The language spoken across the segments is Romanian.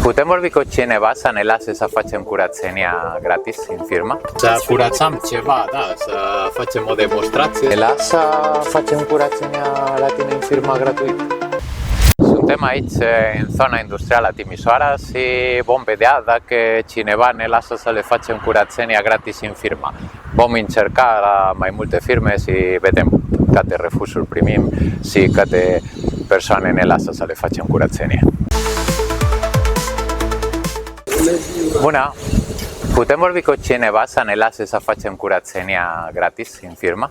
Putem vorbi cu cineva să ne lase să facem curățenia gratis în firmă? Să curățăm ceva, da, să facem o demonstrație. Ne lasă să facem curățenia la tine în firma gratuit. Suntem aici în zona industrială a Timișoara și vom vedea dacă cineva ne lasă să le facem curățenia gratis în firma. Vom încerca la mai multe firme și vedem câte refuzuri primim și câte persoane ne lasă să le facem curățenie. Bună! Putem vorbi cu cineva să ne lase să facem curățenia gratis în firmă?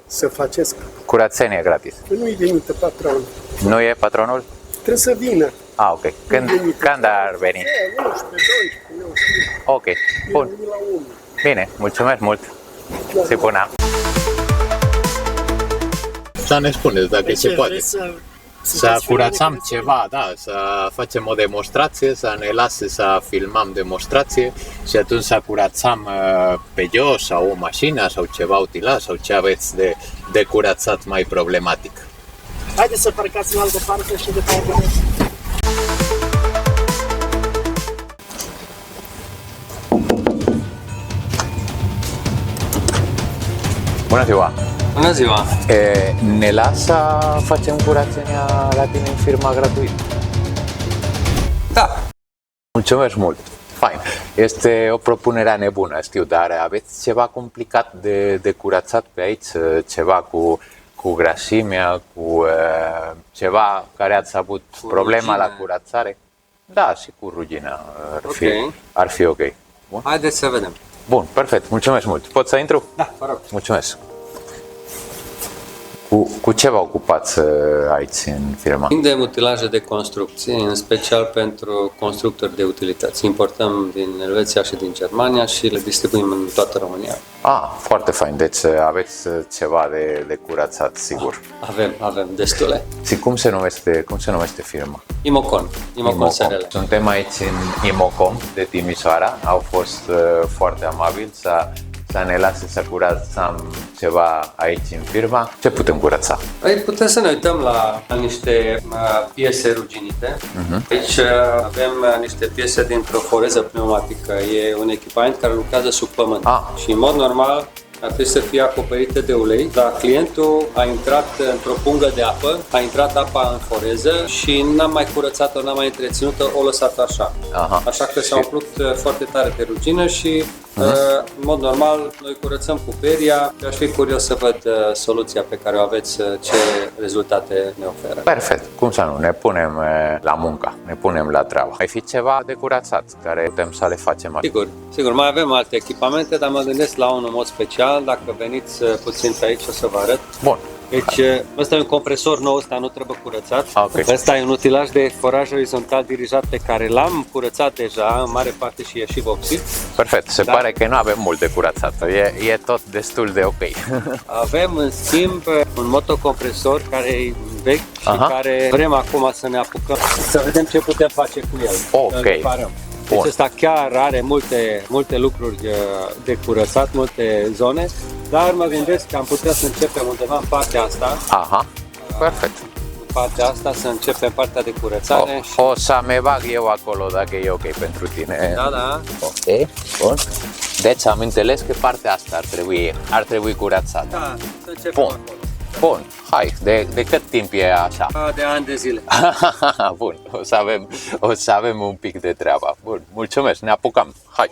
Să faceți? Curățenie gratis. Nu-i venită patronul. Nu e patronul? Trebuie să vină. Ah, ok. Când ar veni? 11, 12, nu știu. Ok, bun. La 1. Bine, mulțumesc mult. Și bună! Să ne spuneți dacă se poate. Să curățăm ceva, da, să facem o demonstrație, să ne lase să filmăm demonstrație și atunci să curățăm pe jos sau o mașină sau ceva utilaj sau ce aveți de curățat mai problematic. Haideți să parcați în altă parte și după aia vedeți. Bună ziua! Bună ziua! Ne lasă să facem curățenia la tine în firma gratuit? Da! Mulțumesc mult! Fain! Este o propunere nebună, știu, dar aveți ceva complicat de curățat pe aici? Ceva cu grăsimea, cu ceva care ați avut problema la curățare? Da, și cu rugină ar fi ok. Bun? Haideți să vedem. Bun, perfect, mulțumesc mult. Pot să intru? Da, vă rog. Mulțumesc. Cu ce vă ocupați aici în firma? Vindem utilaje de construcție, în special pentru constructori de utilități. Importăm din Elveția și din Germania și le distribuim în toată România. Ah, foarte fain. Deci aveți ceva de curățat, sigur. Avem destule. Și cum se numește firma? Imocon SRL. Suntem aici în Imocon de Timișoara. Au fost foarte amabili să ne lase să curățăm ceva aici în firma. Ce putem curăța? Păi putem să ne uităm la niște piese ruginite. Aici avem niște piese dintr-o foreză pneumatică. E un echipament care lucrează sub pământ. Și în mod normal ar trebui să fie acoperite de ulei, dar clientul a intrat într-o pungă de apă, a intrat apa în foreză și n-am mai curățat-o, n-am mai întreținut-o, o lăsat așa. Așa că s-a umplut foarte tare de rugină și în mod normal noi curățăm cu peria. Eu aș fi curios să văd soluția pe care o aveți, ce rezultate ne oferă. Perfect, cum să nu, ne punem la muncă, ne punem la treabă. Mai fi ceva de curățat care putem să le facem? Sigur, mai avem alte echipamente, dar mă gândesc la unul în mod special. Dacă veniți puțin pe aici o să vă arăt. Bun. Deci ăsta e un compresor nou, ăsta nu trebuie curățat. Ăsta e un utilaj de foraj orizontal dirijat pe care l-am curățat deja, în mare parte și e și vopsit. Perfect, se pare că nu avem mult de curățat, e tot destul de ok. Avem în schimb un motocompresor care e vechi și care vrem acum să ne apucăm să vedem ce putem face cu el. Ok. Deci ăsta chiar are multe lucruri de curățat, multe zone, dar mă gândesc că am putea să începem undeva în partea asta. Perfect. În partea asta să începem partea de curățare. O să me bag eu acolo dacă e ok pentru tine. Da. Ok, bun. Deci am înțeles că partea asta ar trebui curățată. Da, să începem acolo. Bun, hai, de cât timp e așa? De ani de zile. Bun, o să avem un pic de treabă. Bun, mulțumesc, ne apucăm, hai!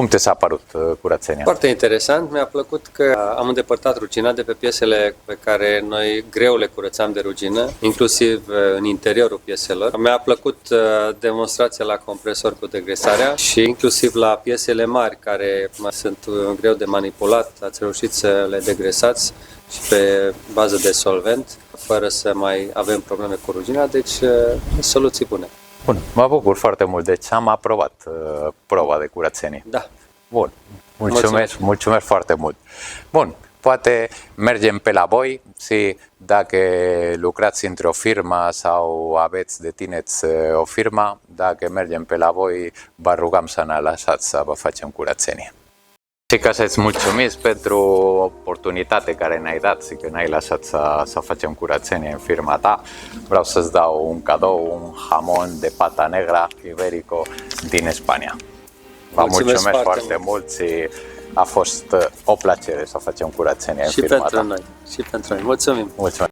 Cum ți s-a părut curățenia? Foarte interesant, mi-a plăcut că am îndepărtat rugina de pe piesele pe care noi greu le curățam de rugină, inclusiv în interiorul pieselor. Mi-a plăcut demonstrația la compresor cu degresarea și inclusiv la piesele mari care sunt greu de manipulat, ați reușit să le degresați și pe bază de solvent, fără să mai avem probleme cu rugina, deci soluții bune. Bun, mă bucur foarte mult, deci am aprobat proba de curățenie. Da. Bun, mulțumesc foarte mult. Bun, poate mergem pe la voi și dacă lucrați într-o firmă sau aveți, dețineți o firmă, dacă mergem pe la voi, vă rugăm să ne lăsați să vă facem curățenie. Și ca să-ți mulțumesc pentru oportunitatea care ne-ai dat și că ne-ai lăsat să facem curățenie în firma ta, vreau să-ți dau un cadou, un jamon de pata negra iberico din Spania. Vă mulțumesc foarte mult și a fost o plăcere să facem curățenie în firma ta. Și pentru noi. Mulțumim! Mulțumesc!